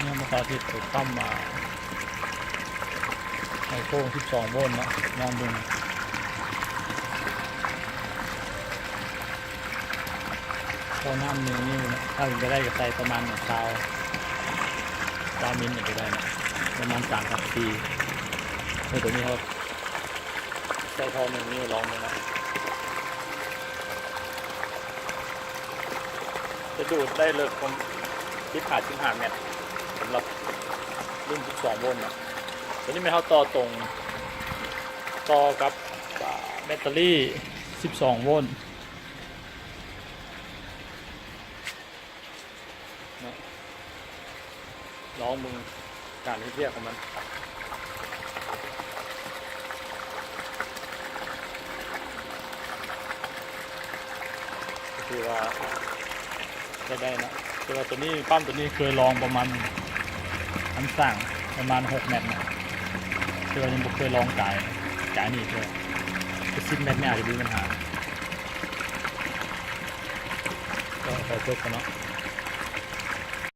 เนี่ยมาขอติดถูกตั้มมาไอโค้ง12 โวลต์นะลองดูพอน้ำ1 นิ้วนะถ้าถึงจะได้ก็ใส่ประมาณ1 ซาวมิลจะได้นะประมาณ3 กับ 4ตัวนี้เขาใส่พอ1 นิ้วลองดูนะจะดูดได้เลยคน15 เมตรสำหรับรุ่น12 โวลต์นะตัวนี้ไม่เท่าต่อตรงต่อกับแบตเตอรี่12 โวลต์นะลองมึงการที่เทียบของมันก็คือว่าได้นะคือว่าตัวนี้ปั้มตัวนี้เคยลองประมาณอันสั่งประมาณ6 เมตรนะคือยังไม่เคยลองจ่ายนี่เลย10 เมตรเนี่ยอาจจะมีปัญหาก็ขอจบกันเนาะ